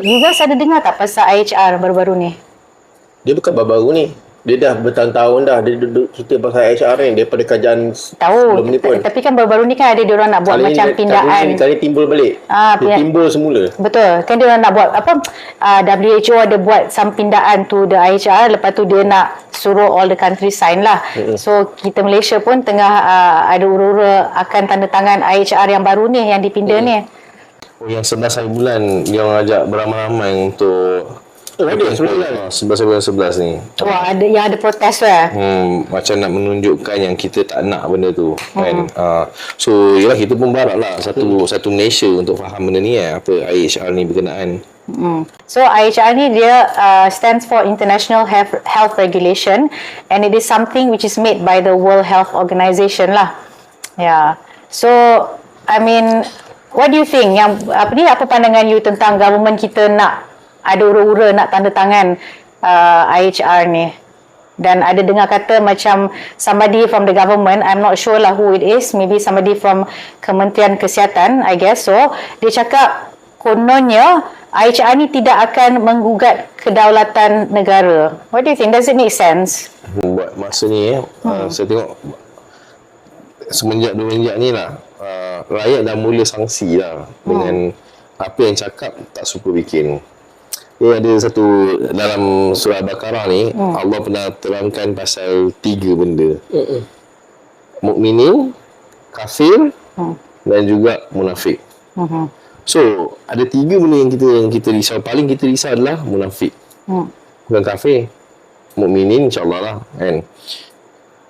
You guys ada dengar tak pasal IHR baru-baru ni? Dia bukan baru-baru ni. Dia dah bertahun-tahun dah. Dia duduk cerita pasal IHR ni daripada kajian sebelum ni pun. Tapi kan baru-baru ni kan ada diorang nak buat macam pindaan. Kali timbul balik. Dia timbul semula. Betul. Kan diorang nak buat WHO ada buat some pindaan to the IHR. Lepas tu dia nak suruh all the country sign lah. So kita Malaysia pun tengah ada ura-ura akan tanda tangan IHR yang baru ni, yang dipinda ni. Oh, yang 11 hari bulan dia orang ajak beramai-ramai untuk ada 11 bulan 11 ni. Wah, ada yang ada protes tu lah. Macam nak menunjukkan yang kita tak nak benda tu kan. So yalah, kita pun berharap lah satu Malaysia untuk faham benda ni apa IHR ni berkenaan. So IHR ni dia stands for International Health Regulation, and it is something which is made by the World Health Organization lah. Yeah. So I mean, what do you think? Yang apa pandangan you tentang government kita nak ada ura-ura nak tanda tangan IHR ni? Dan ada dengar kata macam somebody from the government, I'm not sure lah who it is, maybe somebody from Kementerian Kesihatan, I guess so, dia cakap kononnya IHR ni tidak akan menggugat kedaulatan negara. What do you think? Does it make sense? Buat masa ni saya tengok semenjak ni lah, rakyat dah mula sangsi lah dengan apa yang cakap tak suka bikin. Dia ada satu dalam surah Al-Baqarah ni, Allah pernah terangkan pasal 3 benda. Mukminin, kafir dan juga munafik. So ada 3 benda yang kita risau. Paling kita risau adalah munafik, bukan kafir. Mukminin insya-Allah lah kan.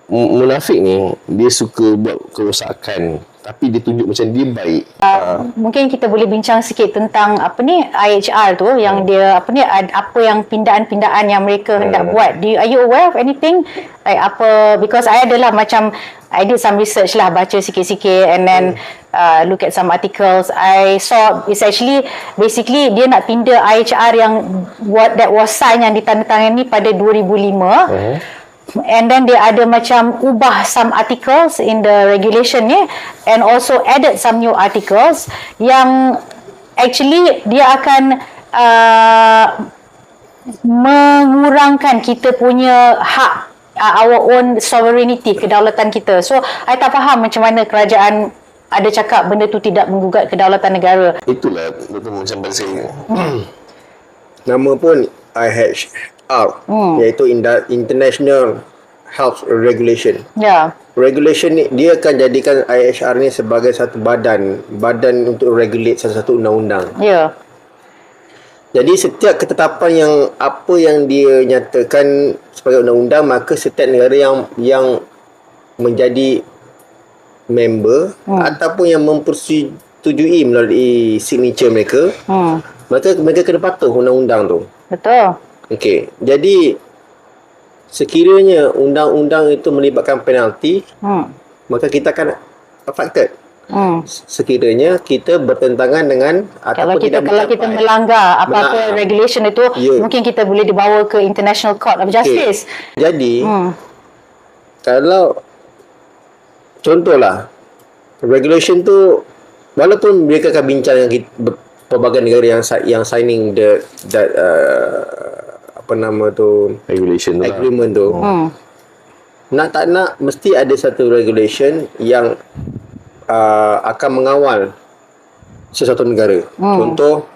Munafik ni dia suka buat kerosakan, tapi dia tunjuk macam dia baik. Mungkin kita boleh bincang sikit tentang IHR tu, yang dia apa yang pindaan-pindaan yang mereka hendak buat. Are you aware of anything? Like apa, because I adalah macam I did some research lah, baca sikit-sikit and then look at some articles. I saw it's actually basically dia nak pinda IHR yang that was signed, yang ditandatangani pada 2005. And then dia ada macam ubah some articles in the regulation ni, and also added some new articles yang actually dia akan mengurangkan kita punya hak, our own sovereignty, kedaulatan kita. So I tak faham macam mana kerajaan ada cakap benda tu tidak menggugat kedaulatan negara. Itulah betul macam bahasa nama pun IHR, iaitu International Health Regulation. Regulation ni dia akan jadikan IHR ni sebagai satu badan untuk regulate satu undang-undang. Jadi setiap ketetapan yang dia nyatakan sebagai undang-undang, maka setiap negara yang menjadi member ataupun yang mempersetujui melalui signature mereka, maka mereka kena patuh undang-undang tu. Betul. Okey, jadi sekiranya undang-undang itu melibatkan penalti, maka kita akan affected. Sekiranya kita bertentangan dengan kalau kita melanggar apa-apa regulation itu, mungkin kita boleh dibawa ke International Court of Justice. Jadi kalau contohlah regulation tu, walaupun mereka akan bincang dengan pelbagai negara yang signing that apa nama tu, regulation tu agreement tu, nak tak nak mesti ada satu regulation yang akan mengawal sesuatu negara. Contoh,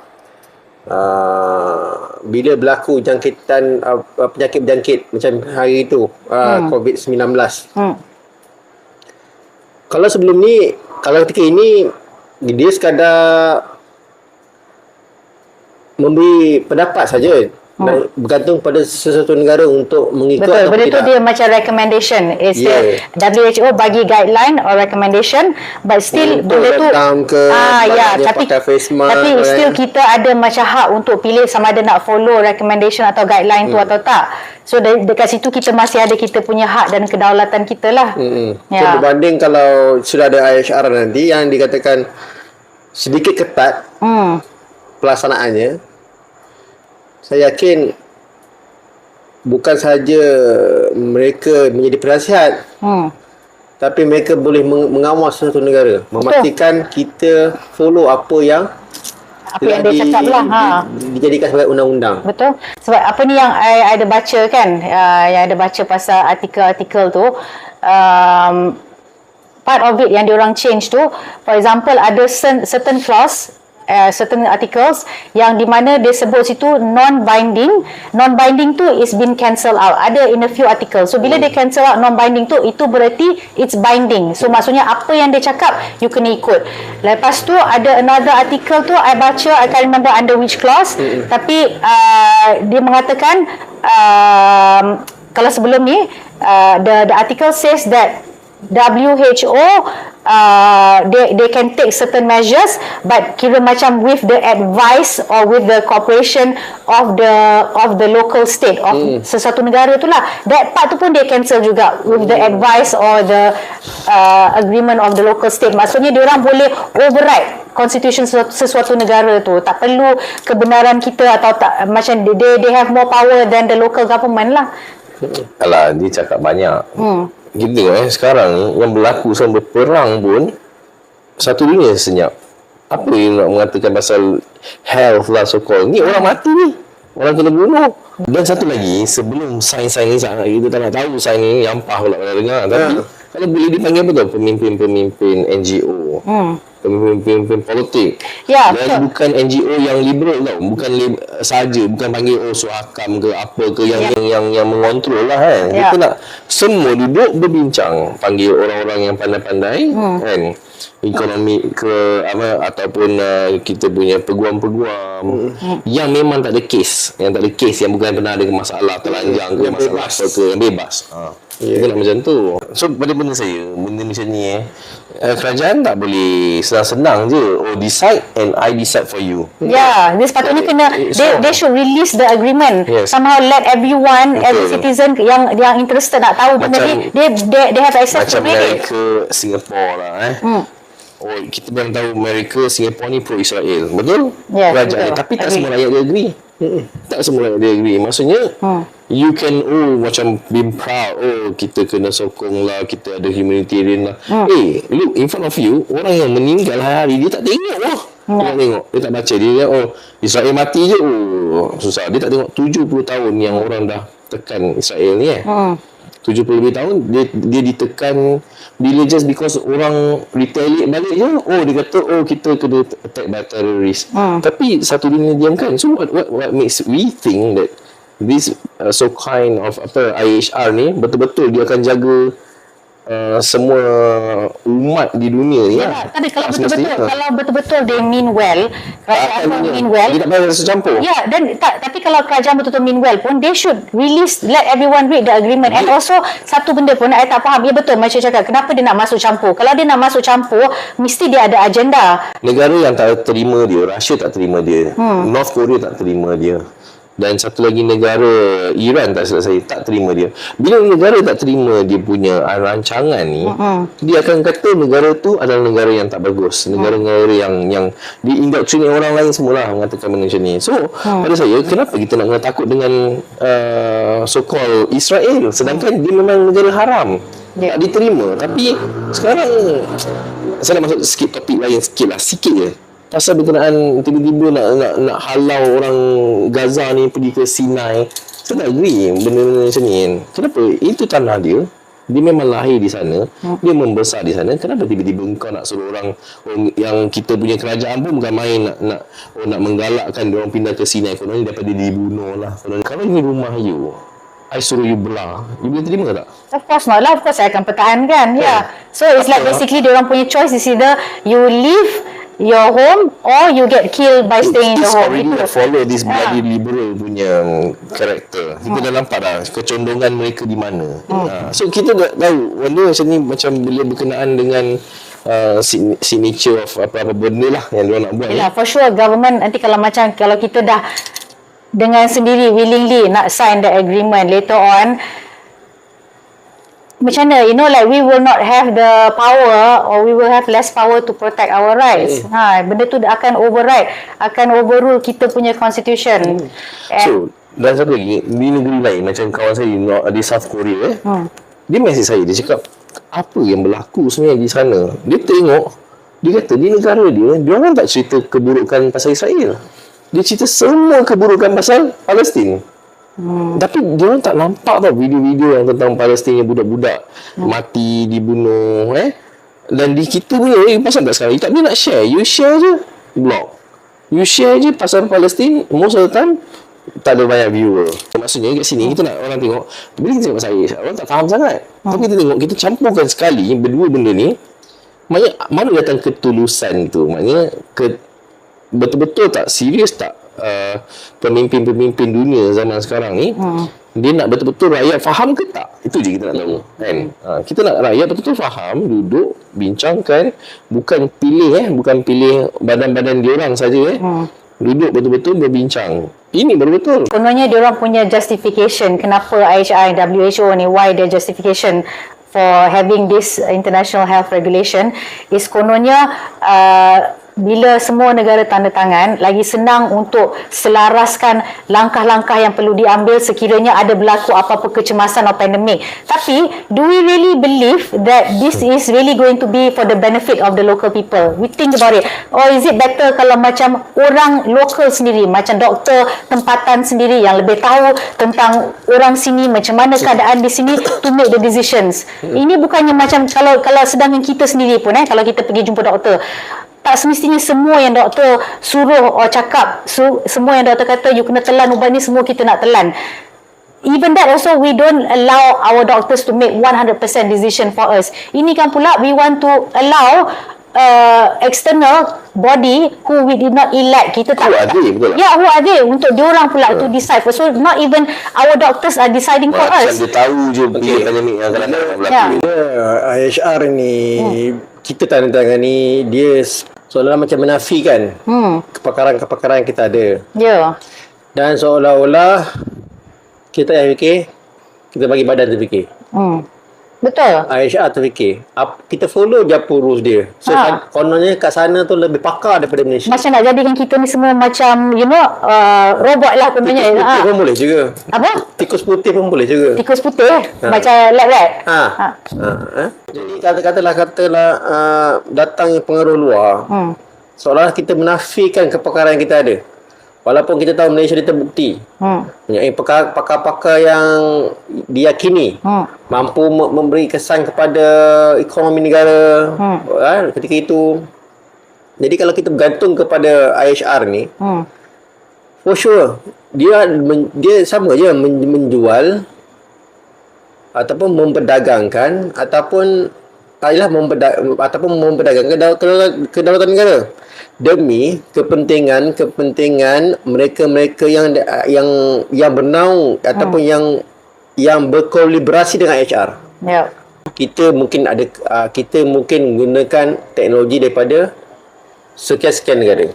bila berlaku jangkitan penyakit berjangkit macam hari itu, COVID-19. Kalau sebelum ni, kalau ketika ini dia sekadar memberi pendapat saja, bergantung pada sesuatu negara untuk mengikut. Betul, benda tu dia macam recommendation. WHO bagi guideline or recommendation, but still benda tu tapi still kita ada macam hak untuk pilih sama ada nak follow recommendation atau guideline tu atau tak. So dekat situ kita masih ada kita punya hak dan kedaulatan kita lah. So berbanding kalau sudah ada IHR nanti yang dikatakan sedikit ketat pelaksanaannya, saya yakin bukan sahaja mereka menjadi penasihat, tapi mereka boleh mengawal sesuatu negara, memastikan kita follow apa yang apa yang dia cakap lah. Dijadikan sebagai undang-undang. Betul. Sebab apa ni yang I ada baca kan, yang ada baca pasal artikel-artikel tu, part of it yang diorang change tu, for example ada certain clause, certain articles yang di mana dia sebut situ non-binding tu is been cancelled out. Ada in a few articles. So bila dia cancel out non-binding tu, itu berarti it's binding. So maksudnya apa yang dia cakap you kena ikut. Lepas tu ada another article tu I baca, I can't remember under which clause, tapi dia mengatakan kalau sebelum ni the article says that WHO they can take certain measures, but kira macam with the advice or with the cooperation of the local state of sesuatu negara tu lah. That part tu pun dia cancel juga with the advice or the agreement of the local state. Maksudnya diorang boleh override constitution sesuatu negara tu. Tak perlu kebenaran kita atau tak, macam they have more power than the local government lah. Alah, dia cakap banyak. Kita tengok sekarang ni yang berlaku sampai perang pun satu dunia senyap. Apa yang nak mengatakan pasal health lah so called. Ni orang mati ni. Orang kena bunuh. Dan satu lagi, sebelum sains-sains ni sangat kita tak nak tahu sains ni nyampah pula pernah dengar. Tapi kalau boleh dipanggil apa tu? Pemimpin-pemimpin NGO. Pemimpin-pemimpin politik. Ya, dan bukan NGO yang liberal tau. Bukan saja, bukan panggil Suhakam ke apa ke yang mengontrol lah kan. Kita nak semua duduk berbincang, panggil orang-orang yang pandai-pandai kan. Ekonomi ke apa ataupun kita punya peguam-peguam yang memang tak ada kes, yang bukan pernah ada masalah telanjang ke masalah apa ke, yang bebas. Kita nak macam tu. So pada benda macam ni kerajaan tak boleh senang-senang je decide and I decide for you. Dia sepatutnya kena they should release the agreement. Somehow let everyone every citizen yang interested nak tahu benda ni, they have access to it. Macam Amerika, Singapore lah kita memang tahu Amerika, Singapore ni pro-Israel. Betul? Kerajaan dia. Tapi tak semua rakyat dia agree. Tak semua rakyat dia agree. Maksudnya you can macam be proud, kita kena sokong lah, kita ada humanitarian lah. Look in front of you, orang yang meninggal hari-hari dia tak tengok lah. Dia tak tengok, dia tak baca, dia Israel mati je, susah. Dia tak tengok 70 tahun yang orang dah tekan Israel ni 70 lebih tahun dia ditekan. Bila just because orang retaliate balik je, dia kata kita kena attack by terrorist. Tapi satu dunia diamkan. So what makes we think that this so kind of IHR ni betul-betul dia akan jaga semua umat di dunia ni Tapi kalau betul-betul they mean well, kerajaan pun mean well, dia tak payah rasa campur. Dan tapi kalau kerajaan betul-betul mean well pun, they should release, let everyone read the agreement. And also satu benda pun I tak faham, betul macam cakap, kenapa dia nak masuk campur? Kalau dia nak masuk campur, mesti dia ada agenda. Negara yang tak terima dia, Russia tak terima dia, North Korea tak terima dia, dan satu lagi negara, Iran tak silap saya, tak terima dia. Bila negara tak terima dia punya rancangan ni, dia akan kata negara tu adalah negara yang tak bagus, negara-negara yang diindoktrinate orang lain semualah mengatakan benda macam ni. So pada saya, kenapa kita nak kena takut dengan so-called Israel, sedangkan dia memang negara haram, tak diterima. Tapi sekarang saya nak masuk sikit topik lain sikit je. Pasal berkenaan tiba-tiba nak halau orang Gaza ni pergi ke Sinai. Saya tak agree benda-benda macam ni kan. Kenapa? Itu tanah dia. Dia memang lahir di sana. Dia membesar di sana. Kenapa tiba-tiba engkau nak suruh orang yang kita punya kerajaan pun bukan main nak menggalakkan dia orang pindah ke Sinai. Kononnya dapat dia dibunuh lah. Kalau ini rumah you, I suruh you belah, you boleh terima tak? Of course not lah. Of course I akan pertahankan. So it's like basically dia orang punya choice is either you leave your home or you get killed by staying in the home. Already follow this bloody liberal punya karakter. Kita dah nampak dah kecondongan mereka di mana. So kita dah tahu benda macam ni macam boleh berkenaan dengan signature of apa-apa benda lah yang diorang nak buat. For sure government nanti kalau kita dah dengan sendiri willingly nak sign the agreement later on, macam mana, like we will not have the power or we will have less power to protect our rights. Benda tu akan override, akan overrule kita punya constitution. So, dan satu lagi, di negeri lain macam kawan saya di South Korea dia mesej saya, dia cakap apa yang berlaku sebenarnya di sana. Dia tengok Dia kata di negara dia orang tak cerita keburukan pasal Israel. Dia cerita semua keburukan pasal Palestin. Tapi dia orang tak nampak tau video-video yang tentang Palestin yang budak-budak mati, dibunuh Dan di kita punya pasal tak sekarang, you tak boleh nak share. You share je blog. You share je pasal Palestin, most of the time tak ada banyak viewer. Maksudnya kat sini kita nak orang tengok, bila kita tengok pasal Israel, orang tak faham sangat. Tapi kita tengok, kita campurkan sekali berdua benda ni. Maknanya mana datang ketulusan tu? Maknanya betul-betul tak serius tak pemimpin-pemimpin dunia zaman sekarang ni dia nak betul-betul rakyat faham ke tak? Itu je kita nak tahu kan. Kita nak rakyat betul-betul faham, duduk bincangkan, bukan pilih badan-badan dia orang saja duduk betul-betul berbincang. Ini baru betul. Kononnya dia orang punya justification kenapa IHR and WHO ni, why their justification for having this international health regulation is kononnya bila semua negara tanda tangan, lagi senang untuk selaraskan langkah-langkah yang perlu diambil sekiranya ada berlaku apa-apa kecemasan atau pandemik. Tapi, do we really believe that this is really going to be for the benefit of the local people? We think about it. Or is it better kalau macam orang lokal sendiri, macam doktor tempatan sendiri yang lebih tahu tentang orang sini, macam mana keadaan di sini to make the decisions. Ini bukannya macam kalau sedangkan kita sendiri pun, kalau kita pergi jumpa doktor, tak semestinya semua yang doktor suruh cakap, semua yang doktor kata you kena telan ubat ni, semua kita nak telan. Even that also we don't allow our doctors to make 100% decision for us. Ini kan pula we want to allow external body who we did not elect. Kita tak betul lah. who are they untuk diorang pula to decide. So not even our doctors are deciding for us. Macam dia tahu je pandemik yang akan datang berlaku. IHR ni kita tanda tangan ni dia seolah-olah macam menafikan kepakaran-kepakaran yang kita ada. Dan seolah-olah kita yang fikir, kita bagi badan tu fikir. Betul. IHR tu fikir. Kita follow je apa rules dia. So kononnya kat sana tu lebih pakar daripada Malaysia. Macam nak jadikan kita ni semua macam robot lah kononnya. Tikus putih pun boleh juga. Apa? Tikus putih pun boleh juga. Tikus putih macam lab rat. Jadi katalah datang pengaruh luar. Seolah kita menafikan kepakaran yang kita ada. Walaupun kita tahu Malaysia dia terbukti mempunyai pakar-pakar yang diyakini mampu memberi kesan kepada ekonomi negara ketika itu. Jadi kalau kita bergantung kepada IHR ni, for sure dia sama je menjual ataupun memperdagangkan ataupun memperdagangkan kedaulatan negara demi kepentingan mereka-mereka yang bernaung ataupun yang berkolaborasi dengan HR. Kita mungkin gunakan teknologi daripada sekian-sekian negara.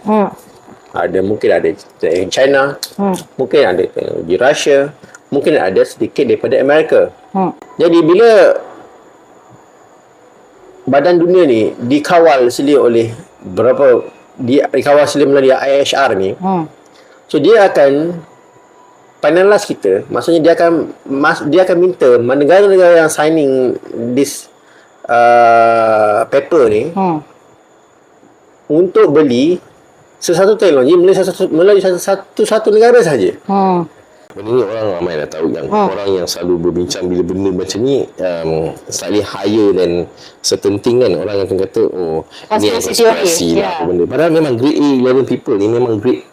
Mungkin ada China, mungkin ada teknologi Russia, mungkin ada sedikit daripada Amerika. Jadi bila badan dunia ni dikawal selia oleh dikawal selia melalui IHR ni, so dia akan finalize kita. Maksudnya dia akan minta negara-negara yang signing this paper ni untuk beli sesuatu teknologi melalui satu negara sahaja. Benda ni orang ramai dah tahu yang orang yang selalu berbincang bila benda macam ni slightly higher than certain thing kan, orang akan kata ni konspirasi lah apa benda. Padahal memang grade A11 people ni memang grade,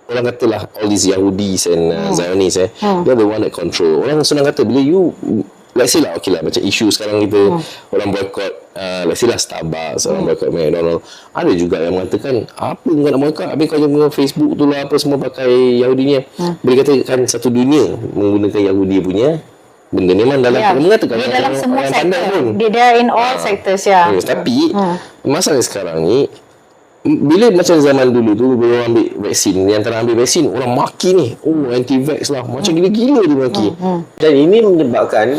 orang katalah all these Yahudis and Zionists they're the one that control. Orang senang kata bila you let's say lah, okay lah, macam isu sekarang kita orang boycott let's say lah Starbucks, orang boycott McDonald's. Ada juga yang mengatakan apa kau nak boycott, habis kau jangan Facebook tu lah apa semua pakai Yahudi ni. Boleh katakan satu dunia menggunakan Yahudi punya benda ni memang dalam mengatakan dia dalam semua sektor, dia in all sectors tapi masalah sekarang ni bila macam zaman dulu tu bila orang ambil vaksin, yang antara ambil vaksin orang maki ni anti-vax lah, macam gila-gila dia maki. Dan ini menyebabkan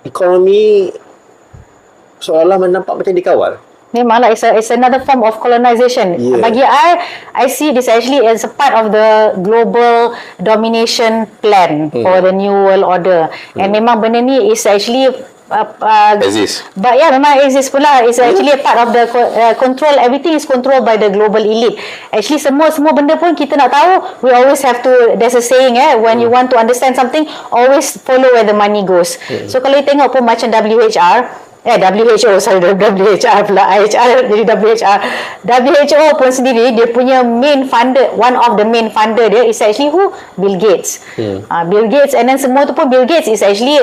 ekonomi seolah menampak macam dikawal. Memanglah it's another form of colonization. Bagi I see this actually as a part of the global domination plan for the new world order. And memang benda ni is actually Exist. But yeah, memang exist pula. It's actually a part of the control. Everything is controlled by the global elite. Actually, semua benda pun kita nak tahu, we always have to, there's a saying, when you want to understand something, always follow where the money goes. So kalau you tengok pun macam WHO, sorry, WHR pula, IHR jadi WHR. WHO pun sendiri, dia punya main funder, one of the main funder dia is actually who? Bill Gates. Bill Gates, and then semua tu pun Bill Gates is actually,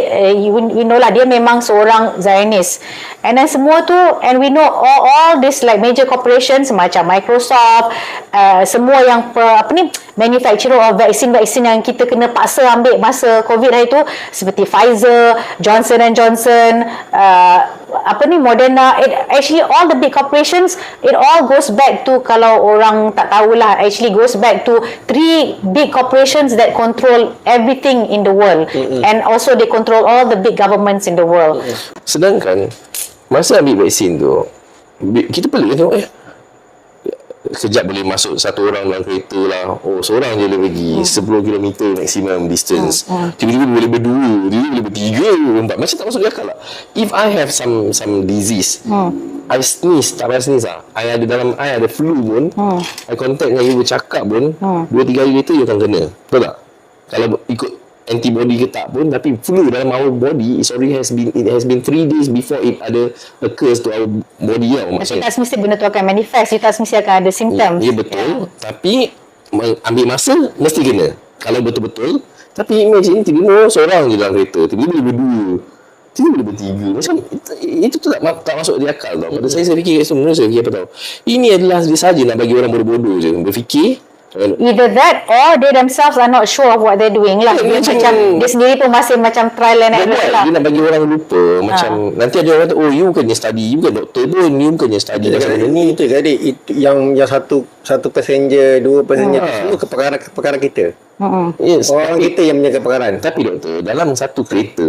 we know lah, dia memang seorang Zionist. And then semua tu, and we know all this like major corporations macam Microsoft, semua yang manufacturer of vaksin yang kita kena paksa ambil masa COVID hari tu, seperti Pfizer, Johnson & Johnson, Moderna, actually all the big corporations, it all goes back to, kalau orang tak tahulah, actually goes back to 3 big corporations that control everything in the world, and also they control all the big governments in the world. Sedangkan masa ambil vaksin tu, kita pelik tengok sekejap boleh masuk satu orang dalam kereta lah. Oh, seorang je boleh pergi 10 km maximum distance. Tiba-tiba boleh berdua, tiba-tiba boleh bertiga, empat. Macam tak masuk di akal lah. If I have some disease, I sneeze, tak payah sneeze lah, I ada flu pun, I contact dengan you bercakap pun, 2-3 hari later you akan kena. Betul tak? Kalau ikut antibody ke tak pun, tapi flu dalam our body it has been 3 days before it ada occurs to our body lah. Tapi tak semesti benda tu akan manifest, you tak semesti akan ada symptoms. Ya, betul. Tapi ambil masa mesti kena kalau betul-betul. Tapi imagine tiba-tiba seorang je dalam kereta, tiba-tiba boleh berdua, tiba-tiba boleh bertiga. Macam itu tu tak masuk di akal tau. Pada saya fikir saya fikir apa tau, ini adalah dia saja nak bagi orang bodoh-bodoh je berfikir. Either that or they themselves are not sure of what they're doing lah. Dia macam dia sendiri pun masih macam trial and error lah. Dia nak bagi orang lupa. Macam nanti ada orang kata, oh you bukannya study, you bukan doktor pun, you bukannya study macam ni. Itu jadi yang satu passenger, 2 passenger tu semua kepakaran kita. Yes, orang kita yang punya kepakaran. Tapi doktor, dalam satu kereta,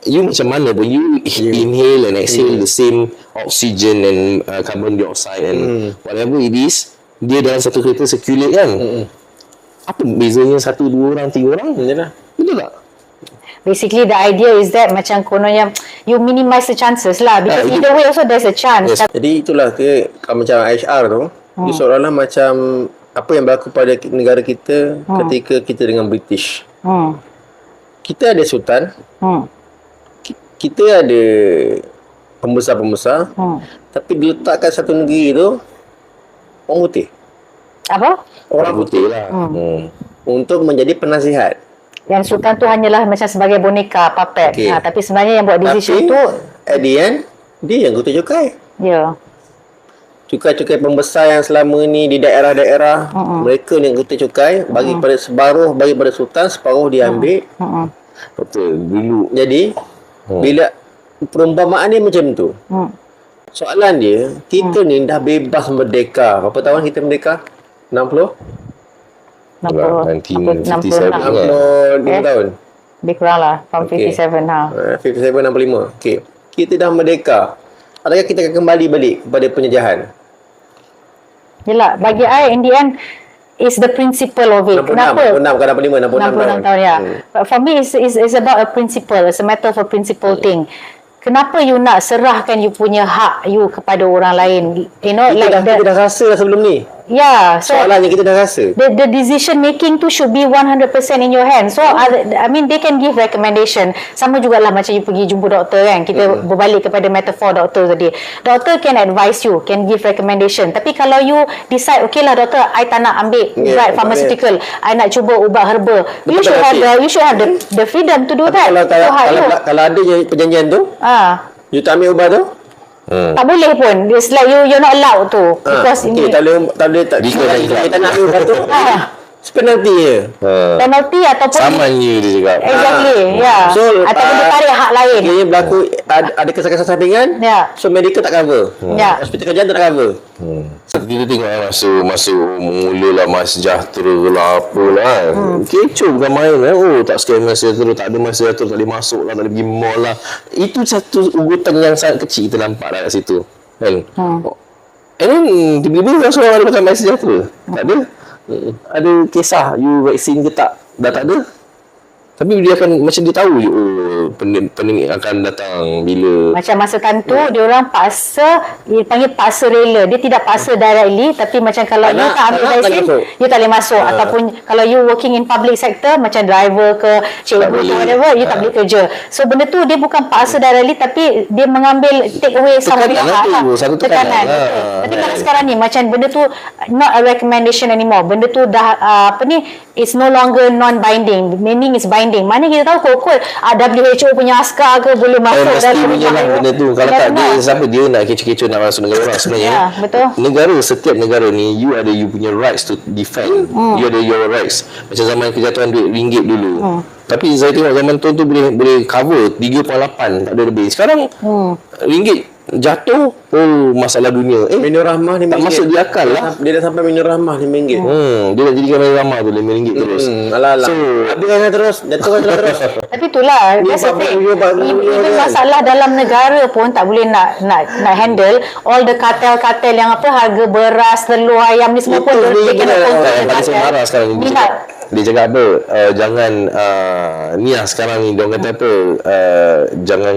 you macam mana pun you inhale and exhale the same oxygen and carbon dioxide and whatever it is, dia dalam satu kereta circulate kan. Apa bezanya 1, 2 orang, 3 orang? Betul tak? Basically the idea is that macam kononnya you minimize the chances lah, because either way also there's a chance. Yes. Jadi itulah kalau macam IHR tu, dia seolah-olah macam apa yang berlaku pada negara kita ketika kita dengan British. Kita ada sultan, kita ada pembesar-pembesar, tapi diletakkan satu negeri tu orang putih. Apa? Orang putih lah. Untuk menjadi penasihat. Yang sultan tu hanyalah macam sebagai boneka, puppet. Tapi sebenarnya yang buat decision tu, at the end, dia yang guna cukai. Ya. Cukai-cukai pembesar yang selama ni di daerah-daerah, mereka yang guna cukai, bagi pada separuh, bagi pada sultan, separuh dia ambil. Betul. Dulu. Jadi, bila perumpamaan dia macam tu, soalan dia, kita ni dah bebas merdeka. Berapa tahun kita merdeka? 60? 1957 65 tahun. Lebih kurang lah, from 57 ha. 57, 65. Okey. Kita dah merdeka. Adakah kita akan kembali balik kepada penjajahan? Yelah, bagi I in the end is the principle of it. 66, Kenapa? 66 tahun ya. But for me it's about a principle. It's a matter of a principle thing. Kenapa you nak serahkan you punya hak you kepada orang lain? You know, kita dah rasa sebelum ni. Yeah, so soalannya kita dah rasa. The decision making tu should be 100% in your hand. So I mean they can give recommendation. Sama jugalah macam you pergi jumpa doktor kan. Kita berbalik kepada metafor doktor tadi. Doktor can advise you, can give recommendation. Tapi kalau you decide, okay lah doktor, I tak nak ambil ubat pharmaceutical, I nak cuba ubat herba. You should have the freedom to do that. Kalau ada perjanjian tu, you tak ambil ubat tu, tak boleh pun. It's like you're not allowed to. Because tak boleh kita nak ambil ubat tu. Penalti je. Penalti ataupun saman you dia cakap. Exactly. So, ataupun dia tarik hak lain. Dia berlaku ada kesan-kesan sampingan. So medical tak cover. Hospital kerajaan tak cover. Kita tengok masa mulalah Mas Sejahtera lah apalah. Kecoh bukan main kan. Oh tak scam Mas Sejahtera, tak ada Mas Sejahtera, tak boleh masuk lah, tak boleh pergi mall lah. Itu satu ugutan yang sangat kecil kita nampak lah kat situ kan. And then tiba-tiba seorang ada pakai Mas Sejahtera. Tak ada. Ada kisah you vaksin ke tak? Dah tak ada. Tapi dia akan macam dia tahu je, oh pandemik akan datang bila. Macam masa time tu dia orang paksa, dia panggil paksa rela. Dia tidak paksa directly, tapi macam kalau you tak ambil vaksin, you tak boleh masuk. Ataupun kalau you working in public sector macam driver ke cikgu ke whatever, you tak boleh kerja. So benda tu dia bukan paksa directly, tapi dia mengambil take away some Tekanan tu, satu tekanan. Tapi kalau sekarang ni macam benda tu not a recommendation anymore. Benda tu dah it's no longer non-binding, meaning it's binding. Mana kita tahu kod-kod WHO punya askar ke boleh masuk mesti punya lah benda tu. Kalau tak dia siapa dia nak kecoh-kecoh nak masuk negara orang sebenarnya. Betul. Setiap negara ni you ada you punya rights to defend. You ada your rights. Macam zaman kejatuhan duit ringgit dulu. Tapi saya tengok zaman tu boleh cover 3.8 tak ada lebih. Sekarang ringgit jatuh, masalah dunia. Minur Rahmah RM5. Tak masuk di akal lah. Dia dah sampai Minur Rahmah RM5. Dia nak jadikan Minur Rahmah tu RM5 terus. Alah-alah. So, habiskan terus. Jatuhkan terus. Tapi itulah, that's the thing. Even masalah dalam negara pun tak boleh nak handle all the kartel-kartel yang harga beras, telur, ayam ni semua pun dia kena kontrol. Yang saya marah sekarang ni. Dia cakap apa, jangan ni lah sekarang ni dia orang kata apa, jangan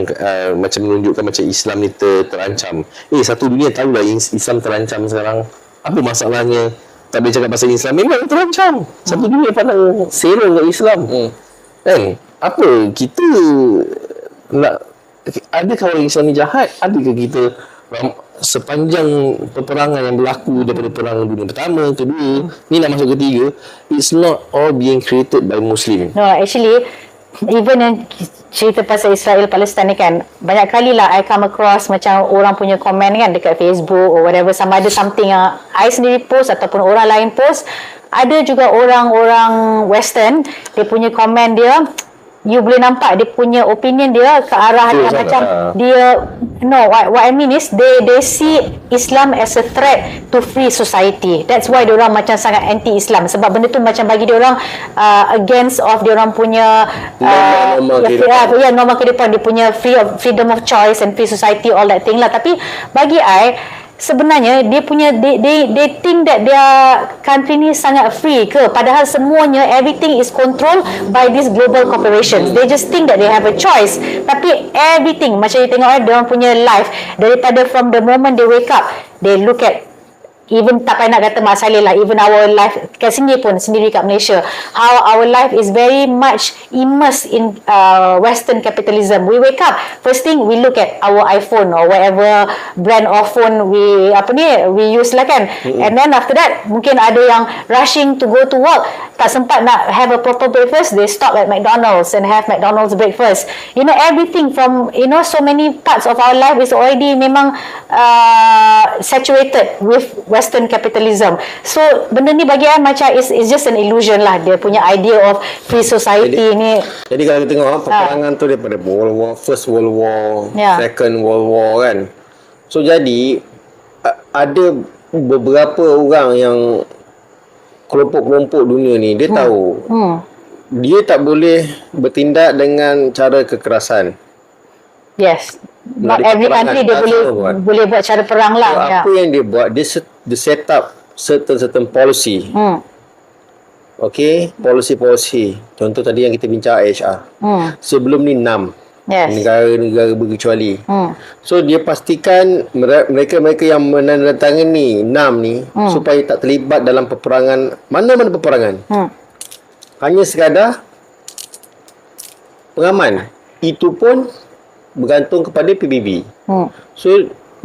macam menunjukkan macam Islam ni terancam. Satu dunia tahulah Islam terancam sekarang. Apa masalahnya tak boleh cakap pasal Islam? Memang terancam. Satu dunia pandang serong kat Islam. Kan? Apa kita nak, adakah orang Islam ni jahat? Adakah kita sepanjang peperangan yang berlaku daripada perang dunia pertama, kedua, ni nak masuk ketiga, it's not all being created by Muslim. No, actually even yang cerita pasal Israel Palestin ni kan, banyak kali lah I come across macam orang punya komen kan dekat Facebook or whatever, sama ada something yang I sendiri post ataupun orang lain post. Ada juga orang-orang Western, dia punya komen dia, you boleh nampak dia punya opinion dia ke arah yang macam dia, no, what I mean is they see Islam as a threat to free society. That's why dia orang macam sangat anti-Islam, sebab benda tu macam bagi dia orang against of dia orang punya norma kehidupan, dia punya freedom of choice and free society, all that thing lah. Tapi bagi I, sebenarnya dia punya they think that their country ni sangat free ke, padahal semuanya everything is controlled by these global corporations. They just think that they have a choice, tapi everything macam you tengok dia orang punya life, daripada from the moment they wake up, they look at, even tak payah nak kata Mak Saleh lah, even our life kat sini pun, sendiri kat Malaysia, how our life is very much immersed in Western capitalism. We wake up, first thing we look at our iPhone or whatever brand of phone we use lah kan. And then after that, mungkin ada yang rushing to go to work, tak sempat nak have a proper breakfast, they stop at McDonald's and have McDonald's breakfast. You know, everything from, so many parts of our life is already memang saturated with Western capitalism. So benda ni bagi saya macam it's just an illusion lah, dia punya idea of free society ni. Jadi kalau kita tengok peperangan tu daripada World War, First World War, Second World War kan. So jadi ada beberapa orang yang kelompok-kelompok dunia ni, dia tahu dia tak boleh bertindak dengan cara kekerasan. Yes. Not every country dia boleh buat cara perang lah. So, apa yang dia buat, dia set up certain policy. Okay, policy. Contoh tadi yang kita bincang IHR. Sebelum ni 6 negara-negara berkecuali. So dia pastikan mereka yang menandatangani 6 ni supaya tak terlibat dalam peperangan, mana-mana peperangan. Hanya sekadar pengaman. Itu pun bergantung kepada PBB. So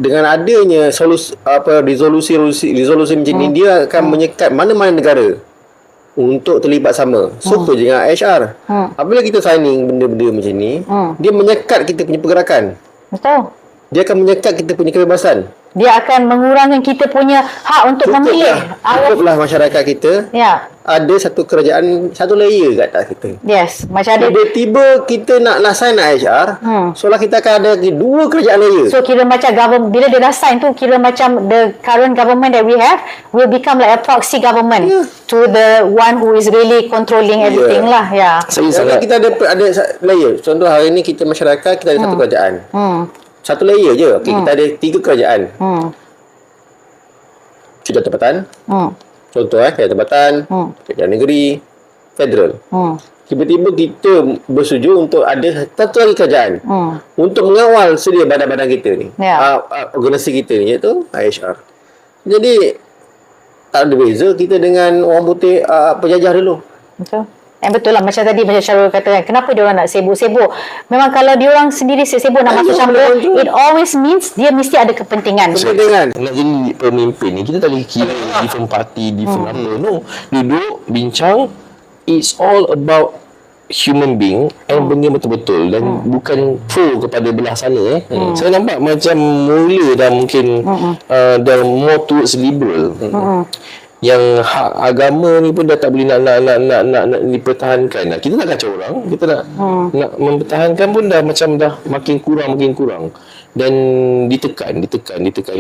dengan adanya resolusi macam ni, dia akan menyekat mana-mana negara untuk terlibat sama. Super je dengan HR. Apabila kita signing benda-benda macam ni, dia menyekat kita punya pergerakan. Betul. Dia akan menyekat kita punya kebebasan. Dia akan mengurangkan kita punya hak untuk memilih. Cukuplah masyarakat kita. Ada satu kerajaan, satu layer kat atas kita. Yes, macam ada. Tiba-tiba kita nak sign HR, so lah kita akan ada 2 kerajaan layer. So kira macam government, bila dia dah sign tu, kira macam the current government that we have will become like a proxy government to the one who is really controlling everything lah. Jadi kita ada layer. Contoh hari ni kita masyarakat, kita ada satu kerajaan. Satu layer je. Okay, kita ada 3 kerajaan. Kerajaan tempatan. Contoh kerajaan tempatan, kerajaan negeri, federal. tiba-tiba kita bersetuju untuk ada satu lagi kerajaan untuk mengawal sedia badan-badan kita ni, organisasi kita ni, iaitu IHR. Jadi tak ada beza kita dengan orang putih penjajah dulu. Betul. Betul lah, macam tadi macam Syarul kata kan, kenapa dia orang nak sibuk-sibuk? Memang kalau dia orang sendiri sibuk nak masuk campur, it always means dia mesti ada kepentingan. Nak jadi pemimpin ni, kita tak boleh kira different party, different apa. No, duduk bincang, it's all about human being and benda betul-betul dan bukan pro kepada belah sana. Saya nampak macam mula dah mungkin dah more towards liberal. Yang hak agama ni pun dah tak boleh nak dipertahankan. Kita tak kacau orang, kita nak mempertahankan pun dah macam dah makin kurang dan ditekan.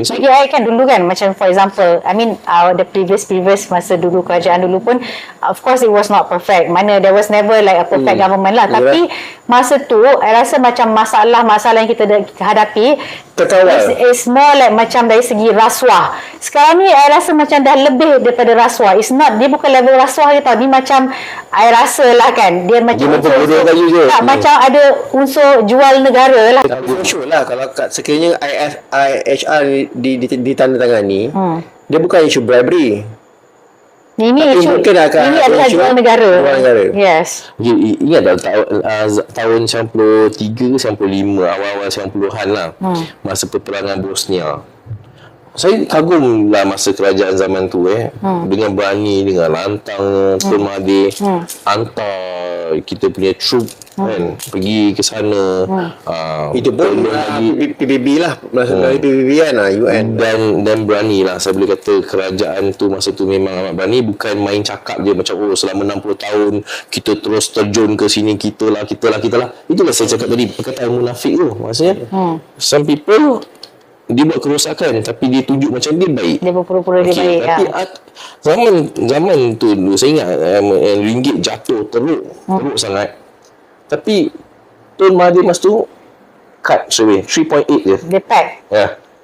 So, bagi saya kan dulu kan, macam for example, I mean the previous masa dulu kerajaan dulu pun, of course it was not perfect. Mana there was never like a perfect government lah. Tapi masa tu saya rasa macam masalah yang kita hadapi is more like macam dari segi rasuah. Sekarang ni saya rasa macam dah lebih daripada rasuah. It's not, dia bukan level rasuah je tau. Ni macam saya rasa lah kan, dia macam macam ada unsur jual negara lah. Sure lah kalau sekiranya IHR ditandatangani, dia bukan isu bribery. Ini adalah jual negara. Yes. Ingat tahun 93 ke 95, awal-awal 90-an lah, masa peperangan Bosnia. Saya kagum lah masa kerajaan zaman tu dengan berani, dengan lantang Tun Mahathir hantar kita punya troop kan pergi ke sana. Itu pun PBB lah, dari PBB kan, UN. Dan berani lah, saya boleh kata kerajaan tu masa tu memang amat berani, bukan main cakap je macam selama 60 tahun kita terus terjun ke sini, kita lah. Itulah saya cakap tadi, perkataan munafik tu. Maksudnya some people dia buat kerosakan tapi dia tunjuk macam dia baik. Dia berpura-pura dia baik. Tapi zaman tu dulu saya ingat ringgit jatuh teruk sangat. Tapi Tun Mahathir masa tu cut straight 3.8 je. Dia pack.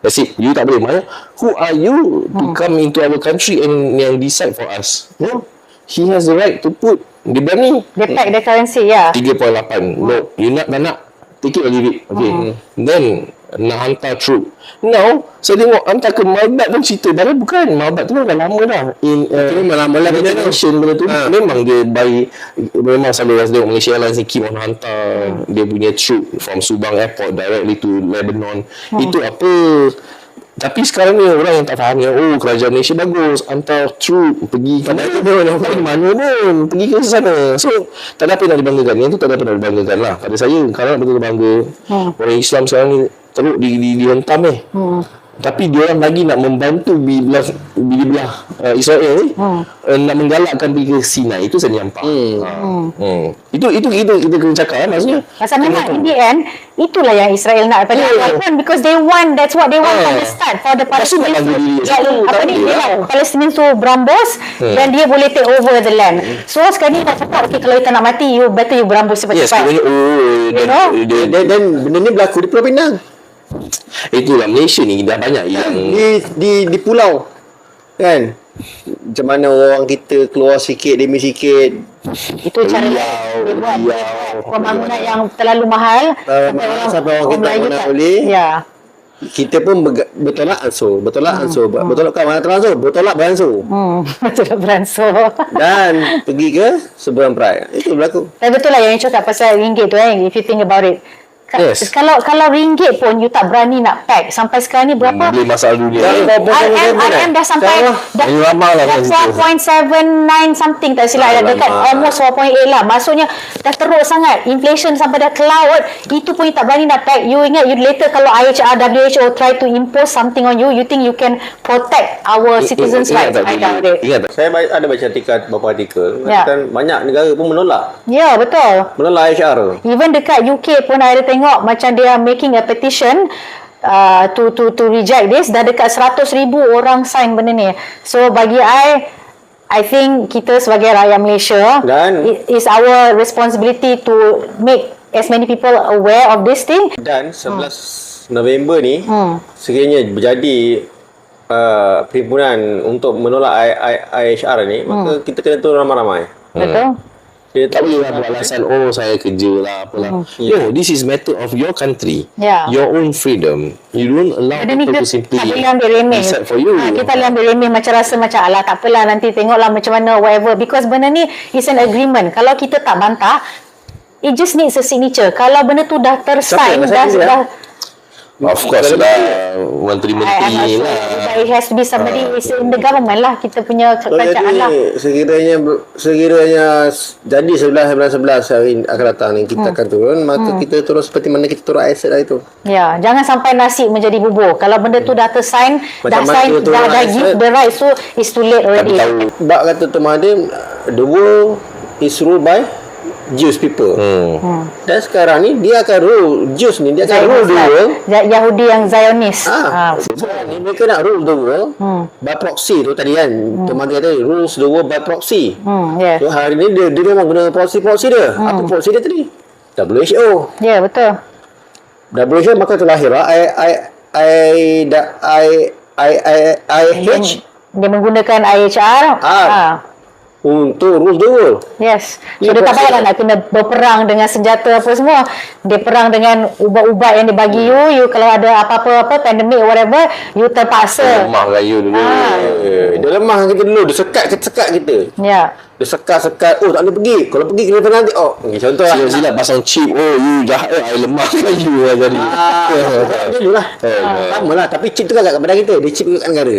That's it. You tak boleh. Who are you to come into our country and decide for us? No. He has the right to put. Dia berani. Dia pack the currency 3.8. No, you tak nak. Take it or leave it. Okay. Then nak hantar troop. Now saya tengok hantar ke Malbat pun cerita, padahal bukan. Malbat tu dah lama dah memang lama lah benda tu. Memang dia memang sambil tengok Malaysia Airlines ni keep on hantar dia punya troop from Subang Airport directly to Lebanon. Itu apa. Tapi sekarang ni orang yang tak faham kerajaan Malaysia bagus, hantar troop pergi ke mana pun, pergi ke sana. So tak ada apa nak dibanggakan. Yang tu tak ada apa nak dibanggakan lah. Pada saya, kalau nak betul-betul bangga, orang Islam sekarang ni teruk dihentam tapi dia orang lagi nak membantu belah Israel ni nak menggalakkan pergi ke Sinai. Itu saya nampak. Itu kita kena cakap maksudnya. Pasal memang in the end itulah yang Israel nak daripada awal kan, because that's what they want from the start, for the Palestinians Palestinians tu berambus dan dia boleh take over the land. So sekarang ni nak cakap kalau kita nak mati, you better you berambus cepat-cepat. Dan benda ni berlaku di Pulau Pinang. Itulah Malaysia ni dah banyak yang di pulau kan, macam mana orang kita keluar sikit demi sikit. Itu cara dia buat pembangunan yang terlalu mahal sampai orang kita mana boleh. Kita pun bertolak ansur. Bertolak beransur. Bertolak beransur. Dan pergi ke seberang perai. Itu berlaku. Tapi betul lah yang cakap pasal ringgit tu if you think about it. Kalau ringgit pun you tak berani nak pack. Sampai sekarang ni berapa? Beli masalah dunia. RM dah sampai dah 4.79 something tak silap, dekat almost 4.8 lah. Maksudnya dah teruk sangat. Inflation sampai dah ke laut. Itu pun you tak berani nak pack. You ingat you later kalau IHR, WHO try to impose something on you, you think you can protect our citizens' rights? I doubt it. Saya ada baca beberapa artikel. Banyak negara pun menolak. Ya, betul. Menolak IHR. Even dekat UK pun ada tengok macam dia making a petition to reject this. Dah dekat 100,000 orang sign benda ni. So bagi I think kita sebagai rakyat Malaysia, it is our responsibility to make as many people aware of this thing. Dan 11 November ni sekiranya berjadi perhimpunan untuk menolak IHR ni, maka kita kena turun ramai-ramai. Betul. Dia Tak boleh lah buat alasan, oh saya kerja lah, apalah. No, this is matter of your country. Yeah. Your own freedom. You don't allow Benda ni people to kita simply tak boleh ambil remeh. decide for you. Kita boleh ambil remeh macam rasa macam alah tak apalah nanti tengoklah macam mana whatever, because benda ni is an agreement. Kalau kita tak bantah, it just needs a signature. Kalau benda tu dah tersign, dah Of course lah, menteri-menteri lah. But it has to be somebody is in the government lah. Kita punya kerajaan lah. Sekiranya jadi 11 hari akan datang ni kita akan turun, maka kita turun seperti mana kita turun aset lah itu. Ya, jangan sampai nasi menjadi bubur. Kalau benda tu dah tersign, Macam mana dah sign, tu turun dah aset? give the right, so it's too late already. Bak kata Tuan Mahathir, the world is ruled by Jewish people. Dan sekarang ni dia akan rule Jews ni, dia akan rule the world. Yahudi yang Zionis. Sekarang ni mereka nak rule the world by proxy tu tadi kan. Tuan Mahathir kata rules the world by proxy. Yeah. So hari ni dia memang guna proxy dia. Apa proxy dia tadi? WHO. Ya, betul. WHO maka terlahir lah IHH Dia menggunakan IHR. untuk rule the world. Yes. So Dia dia tak proxy. payahlah nak kena berperang dengan senjata apa semua. Dia perang dengan ubat-ubat yang dibagi you kalau ada apa-apa pandemik whatever, you terpaksa. Lemah raya dulu. Dia lemah kita dulu, dia sekat kita. Ya. Dia sekat, oh tak boleh pergi. Kalau pergi kena penalti. Oh, contoh lah. Silap-silap pasang chip. Oh, you jahat lah. I lemah kan you lah jadi. Macam lah. Sama lah. Tapi chip tu kan kat badan kita. Dia chip kat negara.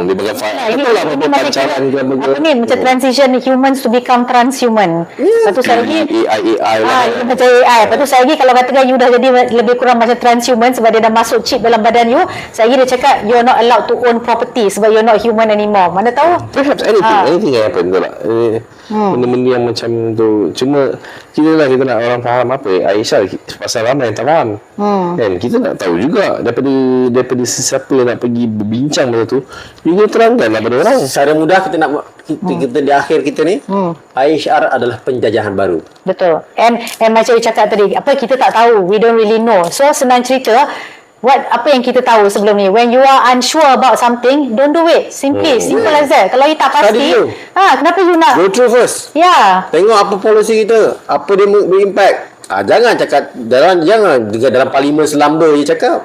Dia bagai faham. Ini Betul lah apa macam pancaran ke apa ni macam transition humans to become transhuman. Lepas tu saya lagi AI lah. dia macam AI. Lepas tu saya lagi kalau katakan you dah jadi lebih kurang macam transhuman sebab dia dah masuk chip dalam badan you, saya lagi dia cakap you're not allowed to own property sebab you're not human anymore. Mana tahu? Perhaps anything yang happen betul tak? Benda-benda yang macam tu. Cuma kita nak orang faham apa Aisyah pasal ramai yang tak faham. Kan kita nak tahu juga daripada sesiapa yang nak pergi berbincang benda tu, juga terangkan lah pada orang. Secara mudah kita nak kita di akhir kita ni, IHR adalah penjajahan baru. Betul. And macam you cakap tadi, apa kita tak tahu, we don't really know. So senang cerita, apa yang kita tahu sebelum ni, when you are unsure about something, don't do it. Simple as that. Kalau you tak pasti, kenapa you nak Go through first. Ya. Tengok apa polisi kita, apa dia berimpact. Jangan cakap dalam parlimen selamba je cakap.